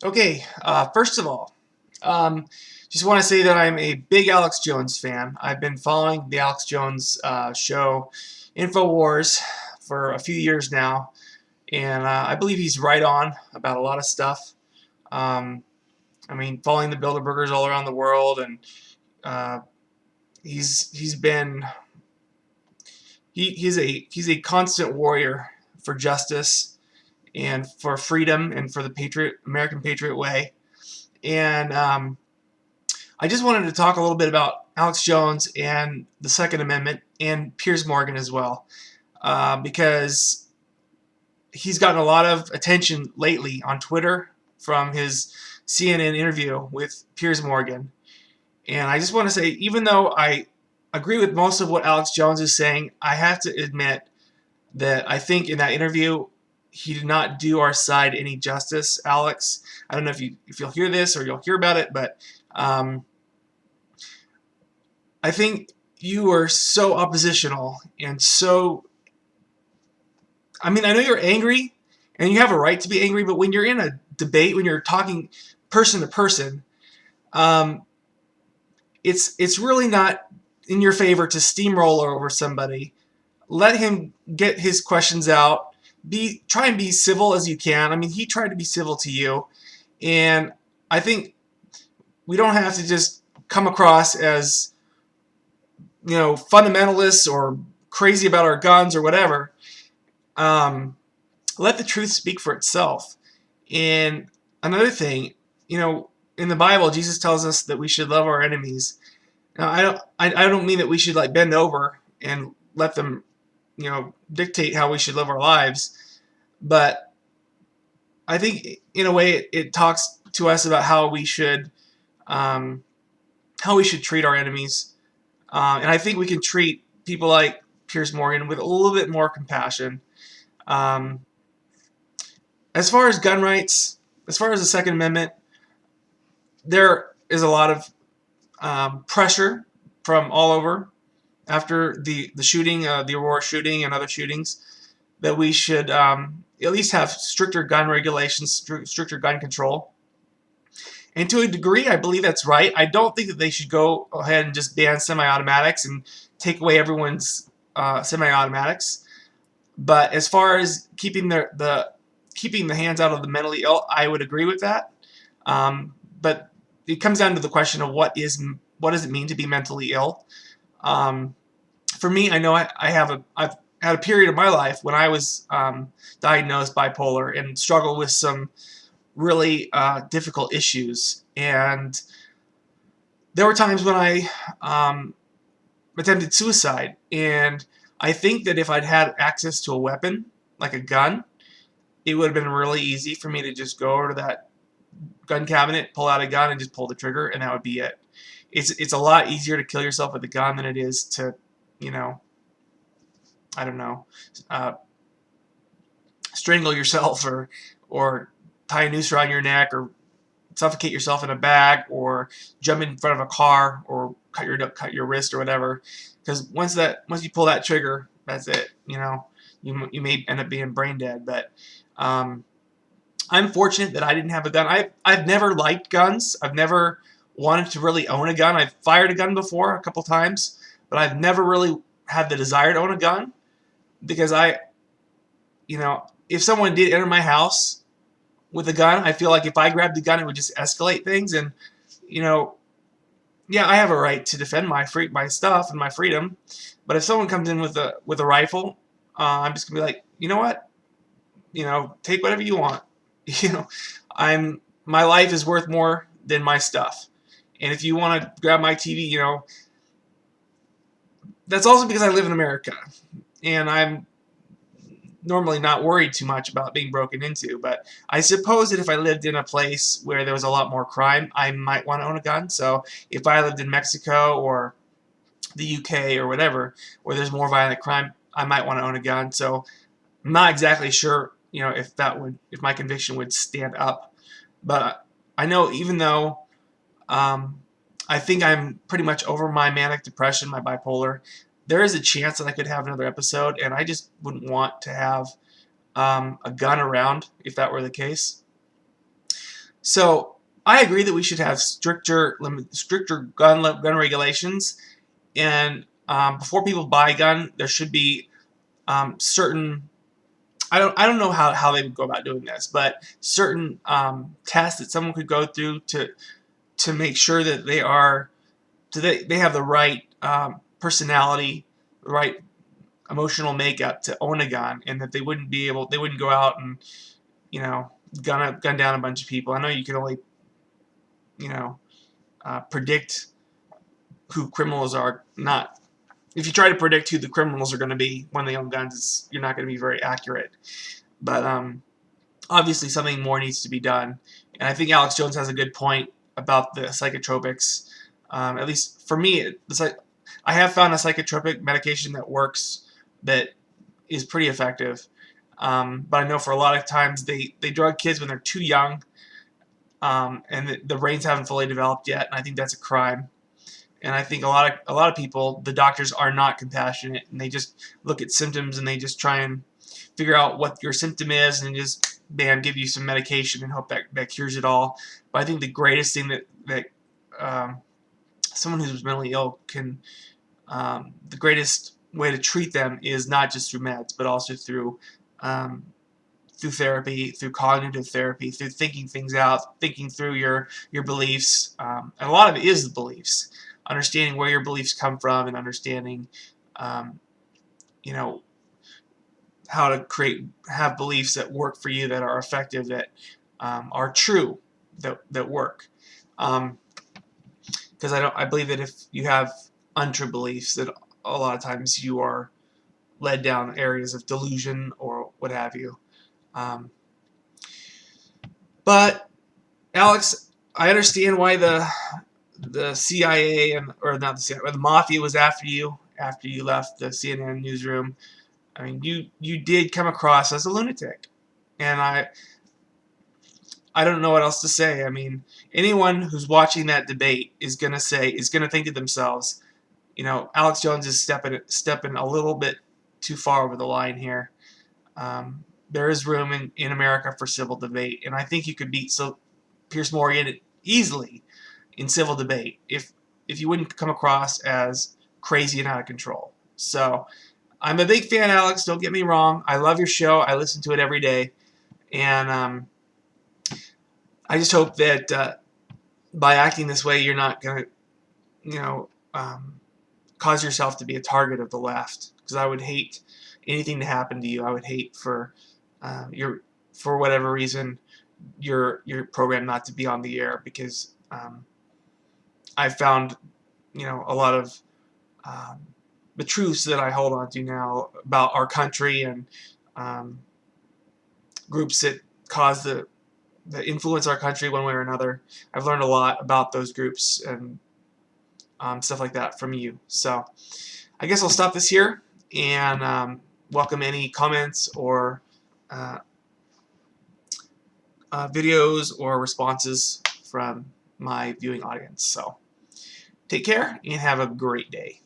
Okay, first of all, um, just want to say that I'm a big Alex Jones fan. I've been following the Alex Jones show, Infowars, for a few years now, and I believe he's right on about a lot of stuff. Um, I mean, following the Bilderbergers all around the world, and uh, he's been he's a constant warrior for justice and for freedom and for the American patriot way. And I just wanted to talk a little bit about Alex Jones and the Second Amendment and Piers Morgan as well, because he's gotten a lot of attention lately on Twitter from his CNN interview with Piers Morgan. And I just want to say, even though I agree with most of what Alex Jones is saying, I have to admit that I think in that interview he did not do our side any justice. Alex, I don't know if you'll hear this or you'll hear about it, but I think you are so oppositional and so. I mean, I know you're angry, and you have a right to be angry, but when you're in a debate, when you're talking person to person, it's really not in your favor to steamroll over somebody. Let him get his questions out. Try and be civil as you can. I mean, he tried to be civil to you, and I think we don't have to just come across as, fundamentalists or crazy about our guns or whatever. Let the truth speak for itself. And another thing, in the Bible, Jesus tells us that we should love our enemies. Now, I don't mean that we should bend over and let them, dictate how we should live our lives, but I think in a way it talks to us about how we should treat our enemies, and I think we can treat people like Piers Morgan with a little bit more compassion. As far as gun rights, as far as the Second Amendment, there is a lot of pressure from all over after the shooting, the Aurora shooting and other shootings, that we should at least have stricter gun regulations, stricter gun control. And to a degree, I believe that's right. I don't think that they should go ahead and just ban semi-automatics and take away everyone's semi-automatics. But as far as keeping the hands out of the mentally ill, I would agree with that. But it comes down to the question of what does it mean to be mentally ill. For me, I know I've had a period of my life when I was diagnosed bipolar and struggled with some really difficult issues. And there were times when I attempted suicide. And I think that if I'd had access to a weapon, like a gun, it would have been really easy for me to just go over to that gun cabinet, pull out a gun, and just pull the trigger, and that would be it. It's a lot easier to kill yourself with a gun than it is to, I don't know, strangle yourself or tie a noose around your neck or suffocate yourself in a bag or jump in front of a car or cut your wrist or whatever. Because once you pull that trigger, that's it. You may end up being brain dead. But I'm fortunate that I didn't have a gun. I've never liked guns. I've never wanted to really own a gun. I've fired a gun before a couple times, but I've never really had the desire to own a gun because if someone did enter my house with a gun, I feel like if I grabbed the gun, it would just escalate things. And yeah, I have a right to defend my stuff and my freedom. But if someone comes in with a rifle, I'm just gonna be like, you know what? Take whatever you want. My life is worth more than my stuff. And if you want to grab my TV, that's also because I live in America, and I'm normally not worried too much about being broken into. But I suppose that if I lived in a place where there was a lot more crime, I might want to own a gun. So if I lived in Mexico or the UK or whatever, where there's more violent crime, I might want to own a gun. So I'm not exactly sure, if my conviction would stand up. But I know even though I think I'm pretty much over my manic depression, my bipolar, there is a chance that I could have another episode, and I just wouldn't want to have a gun around if that were the case. So I agree that we should have stricter gun regulations, and before people buy a gun, there should be certain. I don't know how they would go about doing this, but certain tests that someone could go through to make sure that they have the right personality, the right emotional makeup to own a gun, and that they wouldn't go out and gun down a bunch of people. I know you can only predict who criminals are. Not if you try to predict who the criminals are going to be when they own guns, you're not going to be very accurate. But obviously something more needs to be done, and I think Alex Jones has a good point about the psychotropics. At least for me, I have found a psychotropic medication that works, that is pretty effective. But I know for a lot of times they drug kids when they're too young, and the brains haven't fully developed yet, and I think that's a crime. And I think a lot of people, the doctors are not compassionate, and they just look at symptoms and they just try and figure out what your symptom is and just bam, give you some medication and hope that cures it all. But I think the greatest thing that someone who's mentally ill can, the greatest way to treat them is not just through meds, but also through therapy, through cognitive therapy, through thinking things out, thinking through your beliefs. And a lot of it is the beliefs, understanding where your beliefs come from, and understanding, how to have beliefs that work for you, that are effective, that are true, that work. Because I believe that if you have untrue beliefs, that a lot of times you are led down areas of delusion or what have you. But Alex, I understand why the CIA or not the CIA, or the mafia was after you left the CNN newsroom. I mean, you did come across as a lunatic, and I don't know what else to say. I mean, anyone who's watching that debate is gonna think to themselves, Alex Jones is stepping a little bit too far over the line here. There is room in America for civil debate, and I think you could beat Piers Morgan easily in civil debate if you wouldn't come across as crazy and out of control. So I'm a big fan, Alex. Don't get me wrong. I love your show. I listen to it every day, and I just hope that by acting this way, you're not going to, cause yourself to be a target of the left. Because I would hate anything to happen to you. I would hate for for whatever reason your program not to be on the air, because I've found a lot of the truths that I hold on to now about our country, and groups that that influence our country one way or another. I've learned a lot about those groups and stuff like that from you. So I guess I'll stop this here, and welcome any comments or videos or responses from my viewing audience. So take care and have a great day.